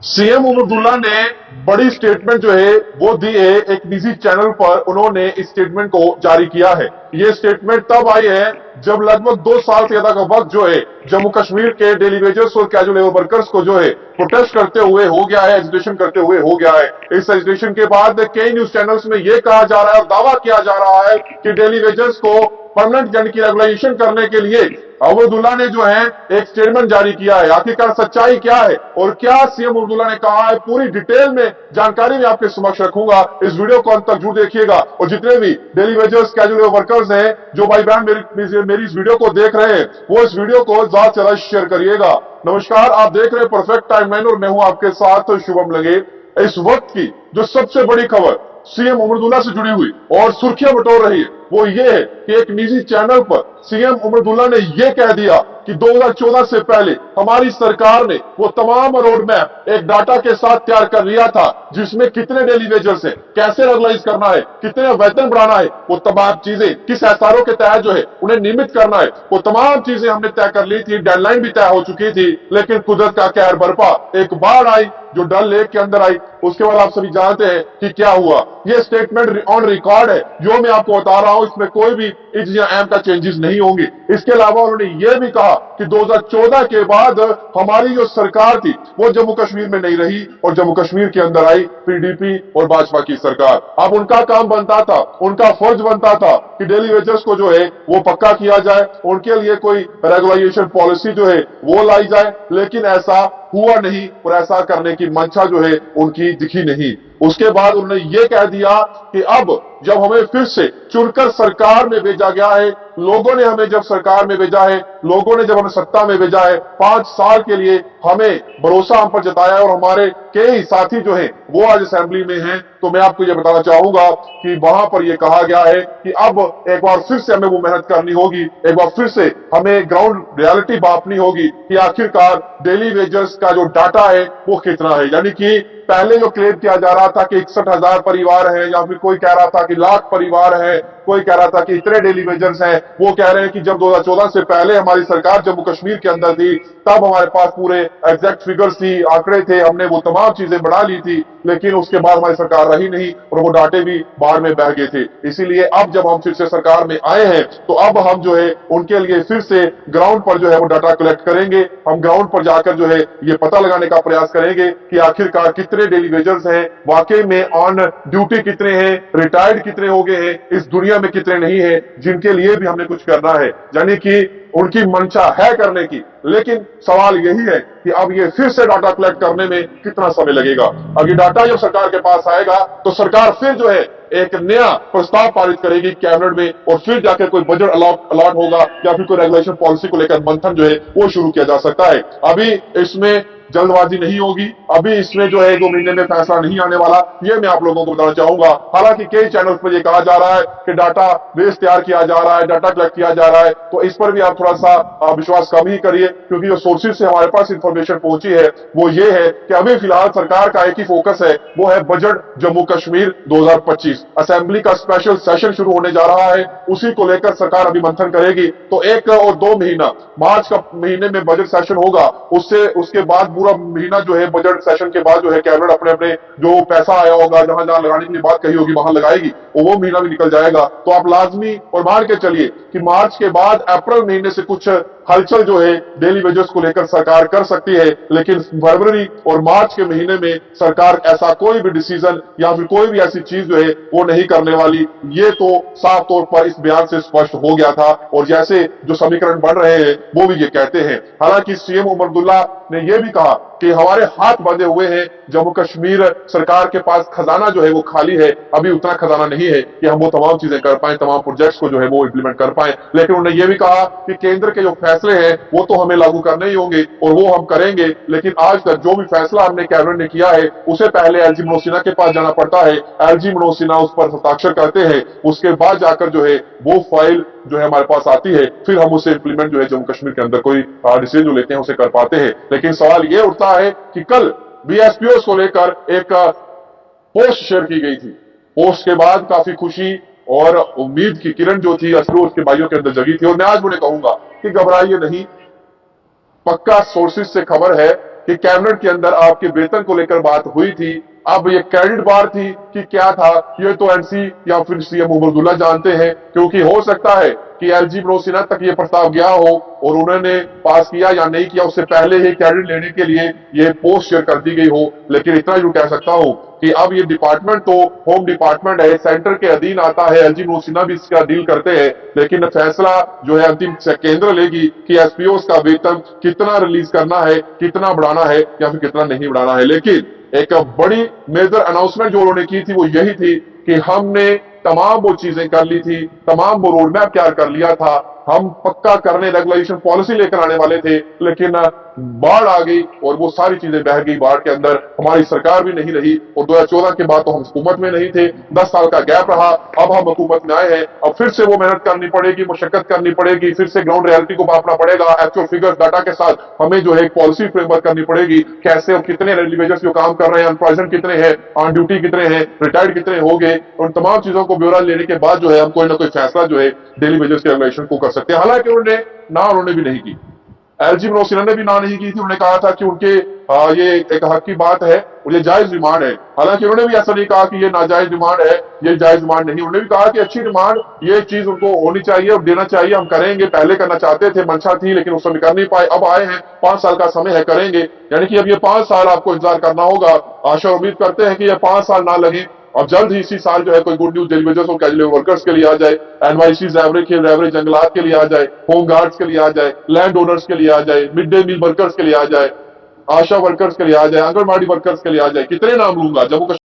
CM उमरदुल्ला ने बड़ी statement जो है वो दी है। एक निजी चैनल पर उन्होंने इस स्टेटमेंट को जारी किया है। ये स्टेटमेंट तब आई है जब लगभग 2 साल से ज्यादा का वक्त जो है जम्मू कश्मीर के डेली वेजर्स और कैजुअल लेबर वर्कर्स को जो है प्रोटेस्ट करते हुए हो गया है, एजिटेशन करते हुए हो गया है। इस एजिटेशन के बाद कई न्यूज चैनल्स में यह कहा जा रहा है और दावा किया जा रहा है कि डेली वेजर्स को परमानेंट यानी कि रेगुलाइजेशन करने के लिए उमरदुल्ला ने जो है एक स्टेटमेंट जारी किया है। आखिरकार सच्चाई क्या है और क्या सीएम उमरदुल्ला ने कहा है, पूरी डिटेल में जानकारी मैं आपके समक्ष रखूंगा। इस वीडियो को अंत तक जरूर देखिएगा और जितने भी डेली वेजर्स कैजुअल वर्कर्स हैं जो भाई बहन मेरी इस वीडियो को देख रहे हैं वो इस वीडियो को ज्यादा से ज्यादा शेयर करिएगा। नमस्कार, आप देख रहे हैं परफेक्ट टाइमलाइन और मैं हूं आपके साथ शुभम लगे। इस वक्त की जो सबसे बड़ी खबर सीएम उमरदुल्ला से जुड़ी हुई और सुर्खियां बटोर रही है वो ये है कि एक निजी चैनल पर सीएम उमरदुल्ला ने यह कह दिया कि 2014 से पहले हमारी सरकार ने वो तमाम रोड मैप एक डाटा के साथ तैयार कर लिया था जिसमें कितने डेली वेजर्स हैं, कैसे रेगुलाइज करना है, कितने वेतन बढ़ाना है, वो तमाम चीजें किस एसआरओ के तहत जो है उन्हें नियमित करना है, वो तमाम चीजें हमने तय कर ली थी। डेडलाइन भी तय हो चुकी थी। लेकिन कुदरत का कहर बरपा, एक बाढ़ आई जो डल लेक के अंदर आई। उसके बाद आप सभी जानते हैं कि क्या हुआ। ये स्टेटमेंट ऑन रिकॉर्ड है जो मैं आपको बता रहा हूं, इसमें कोई भी इज या एम का चेंजेस नहीं होंगे। इसके अलावा उन्होंने यह भी कहा कि 2014 के बाद हमारी जो सरकार थी वो जम्मू कश्मीर में नहीं रही और जम्मू कश्मीर के अंदर आई पीडीपी और भाजपा की सरकार। अब उनका काम बनता था, उनका फर्ज बनता था कि डेली वेजर्स को जो है वो पक्का किया जाए, उनके लिए कोई रेगुलाइजेशन पॉलिसी जो है वो लाई जाए। लेकिन ऐसा हुआ नहीं और ऐसा करने की मंशा जो है उनकी दिखी नहीं। उसके बाद उन्होंने ये कह दिया कि अब जब हमें फिर से चुनकर सरकार में भेजा गया है, लोगों ने हमें जब सरकार में भेजा है, लोगों ने जब हमें सत्ता में भेजा है, 5 साल के लिए हमें भरोसा हम पर जताया और हमारे कई साथी जो हैं वो आज असेंबली में हैं, तो मैं आपको ये बताना चाहूंगा कि वहां पर यह कहा गया है कि अब एक बार फिर से हमें वो मेहनत करनी होगी, एक बार फिर से हमें ग्राउंड रियलिटी बांटनी होगी कि आखिरकार डेली वेजर्स का जो डाटा है वो कितना है। यानी कि पहले जो क्लेम किया जा रहा था कि 61,000 परिवार हैं, या फिर कोई कह रहा था कि लाख परिवार है, कोई कह रहा था कि इतने डेली वेजर्स हैं, वो कह रहे हैं कि जब 2014 से पहले हमारी सरकार जम्मू कश्मीर के अंदर थी तब हमारे पास पूरे एग्जैक्ट फिगर्स थी, आंकड़े थे, हमने वो तमाम चीजें बढ़ा ली थी, लेकिन उसके बाद हमारी सरकार रही नहीं और वो डाटे भी बाढ़ में बह गए थे। इसीलिए अब जब हम फिर से सरकार में आए हैं तो अब हम जो है उनके लिए फिर से ग्राउंड पर जो है वो डाटा कलेक्ट करेंगे। हम ग्राउंड पर जाकर जो है ये पता लगाने का प्रयास करेंगे कि आखिरकार कितने डेली वेजर्स हैं, वाकई में ऑन ड्यूटी कितने हैं, रिटायर्ड कितने हो गए हैं, इस दुनिया में कितने नहीं है जिनके लिए भी हमने कुछ करना है। यानी कि उनकी मंशा है करने की, लेकिन सवाल यही है कि अब ये फिर से डाटा कलेक्ट करने में कितना समय लगेगा। अब ये डाटा जब सरकार के पास आएगा तो सरकार फिर जो है एक नया प्रस्ताव पारित करेगी कैबिनेट में और फिर जाकर कोई बजट अलॉट होगा या फिर कोई रेगुलेशन पॉलिसी को लेकर मंथन जो है वो शुरू किया जा सकता है। अभी इसमें जल्दबाजी नहीं होगी, अभी इसमें जो है 2 महीने में फैसला नहीं आने वाला, ये मैं आप लोगों को बताना चाहूंगा। हालांकि कई चैनल्स पर यह कहा जा रहा है कि डाटा बेस तैयार किया जा रहा है, डाटा कलेक्ट किया जा रहा है, तो इस पर भी आप थोड़ा सा विश्वास कम ही करिए, क्योंकि जो सोर्सेज से हमारे पास इंफॉर्मेशन पहुंची है वो ये है कि अभी फिलहाल सरकार का एक ही फोकस है, वो है बजट जम्मू कश्मीर 2025। असेंबली का स्पेशल सेशन शुरू होने जा रहा है, उसी को लेकर सरकार अभी मंथन करेगी। तो 1 और 2 महीना, मार्च का महीने में बजट सेशन होगा, उसके बाद पूरा महीना जो है बजट सेशन के बाद जो है कैबिनेट अपने अपने जो पैसा आया होगा, जहां जहां लगाने के लिए बात कही होगी वहां लगाएगी, और वो महीना भी निकल जाएगा। तो आप लाजमी और मान के चलिए कि मार्च के बाद अप्रैल महीने से कुछ हलचल जो है डेली वेजर्स को लेकर सरकार कर सकती है, लेकिन फरवरी और मार्च के महीने में सरकार ऐसा कोई भी डिसीजन या फिर कोई भी ऐसी चीज जो है वो नहीं करने वाली। ये तो साफ तौर पर इस बयान से स्पष्ट हो गया था और जैसे जो समीकरण बढ़ रहे हैं वो भी ये कहते हैं। हालांकि सीएम उमरदुल्ला ने यह भी कहा कि हमारे हाथ बंधे हुए हैं, जम्मू कश्मीर सरकार के पास खजाना जो है वो खाली है, अभी उतना खजाना नहीं है कि हम वो तमाम चीजें कर पाए, तमाम प्रोजेक्ट्स को जो है वो इंप्लीमेंट कर पाए। लेकिन उन्होंने ये भी कहा कि केंद्र के जो फैसले हैं वो तो हमें लागू करने ही होंगे और वो हम करेंगे, लेकिन आज तक जो भी फैसला हमने कैबिनेट ने किया है उसे पहले एलजी मनोज सिन्हा के पास जाना पड़ता है, एलजी मनोज सिन्हा उस पर हस्ताक्षर करते हैं, उसके बाद जाकर जो है वो फाइल जो है हमारे पास आती है, फिर हम उसे इंप्लीमेंट जो है जम्मू कश्मीर के अंदर कोई डिसीजन जो लेते हैं उसे कर पाते हैं। लेकिन सवाल ये उठता है कि कल बीएसपीओ को लेकर एक पोस्ट शेयर की गई थी, पोस्ट के बाद काफी खुशी और उम्मीद की किरण जो थी असरूर के भाइयों के अंदर जगी थी, और मैं आज उन्हें कहूंगा कि घबराइए नहीं, पक्का सोर्सेज से खबर है कि कैबिनेट के अंदर आपके वेतन को लेकर बात हुई थी। अब ये क्रेडिट बार थी कि क्या था, ये तो एनसी या फिर सीएम उमरदुल्ला जानते हैं, क्योंकि हो सकता है कि एलजी मनोज सिन्हा तक ये प्रस्ताव गया हो और उन्होंने पास किया या नहीं किया, उससे पहले ही क्रेडिट लेने के लिए ये पोस्ट शेयर कर दी गई हो। लेकिन इतना जरूर कह सकता हूं कि अब ये डिपार्टमेंट तो होम डिपार्टमेंट है, सेंटर के अधीन आता है, एलजी मनोज सिन्हा भी इसका डील करते हैं, लेकिन फैसला जो है अंतिम केंद्र लेगी कि एसपीओ का वेतन कितना रिलीज करना है, कितना बढ़ाना है या फिर कितना नहीं बढ़ाना है। लेकिन एक बड़ी मेजर अनाउंसमेंट जो उन्होंने की थी वो यही थी कि हमने तमाम वो चीजें कर ली थी, तमाम वो रोड मैप तैयार कर लिया था, हम पक्का करने रेगुलेशन पॉलिसी लेकर आने वाले थे, लेकिन बाढ़ आ गई और वो सारी चीजें बह गई बाढ़ के अंदर। हमारी सरकार भी नहीं रही और 2014 के बाद तो हम हुकूमत में नहीं थे, 10 साल का गैप रहा, अब हम हुकूमत में आए हैं। अब फिर से वो मेहनत करनी पड़ेगी, मुशक्कत करनी पड़ेगी, फिर से ग्राउंड रियलिटी को मापना पड़ेगा, एक्चुअल फिगर्स डाटा के साथ हमें जो है एक पॉलिसी फ्रेमवर्क करनी पड़ेगी, कैसे और कितने इंडिविजुअल्स जो काम कर रहे हैं, अनप्रेजेंट कितने हैं, ऑन ड्यूटी कितने हैं, रिटायर्ड कितने हो गए, उन तमाम चीजों को ब्यौरा लेने के बाद जो है हम कोई ना कोई फैसला जो है डेली वेजेस के रेगुलेशन को कर सकते हैं। हालांकि उन्होंने भी नहीं की, एलजी मनोज सिन्हा ने भी ना नहीं की थी। उन्होंने कहा था कि उनके ये एक हक की बात है और ये जायज डिमांड है। हालांकि उन्होंने भी ऐसा नहीं कहा कि ये नाजायज डिमांड है, ये जायज डिमांड नहीं। उन्होंने भी कहा कि अच्छी डिमांड, ये चीज उनको होनी चाहिए और देना चाहिए, हम करेंगे, पहले करना चाहते थे, मंशा थी लेकिन उस समय कर नहीं पाए, अब आए हैं, 5 साल का समय है, करेंगे। यानी कि अब ये 5 साल आपको इंतजार करना होगा। आशा उम्मीद करते हैं कि ये 5 साल ना लगे और जल्द ही इसी साल जो है कोई गुड न्यूज डेली वेजर्स और कैजुअल वर्कर्स के लिए आ जाए, एनवाईसी रेवरे जंगलात के लिए आ जाए, होम गार्ड्स के लिए आ जाए, लैंड ओनर्स के लिए आ जाए, मिड डे मील वर्कर्स के लिए आ जाए, आशा वर्कर्स के लिए आ जाए, आंगनबाड़ी वर्कर्स के लिए आ जाए। कितने नाम लूंगा, जम्मू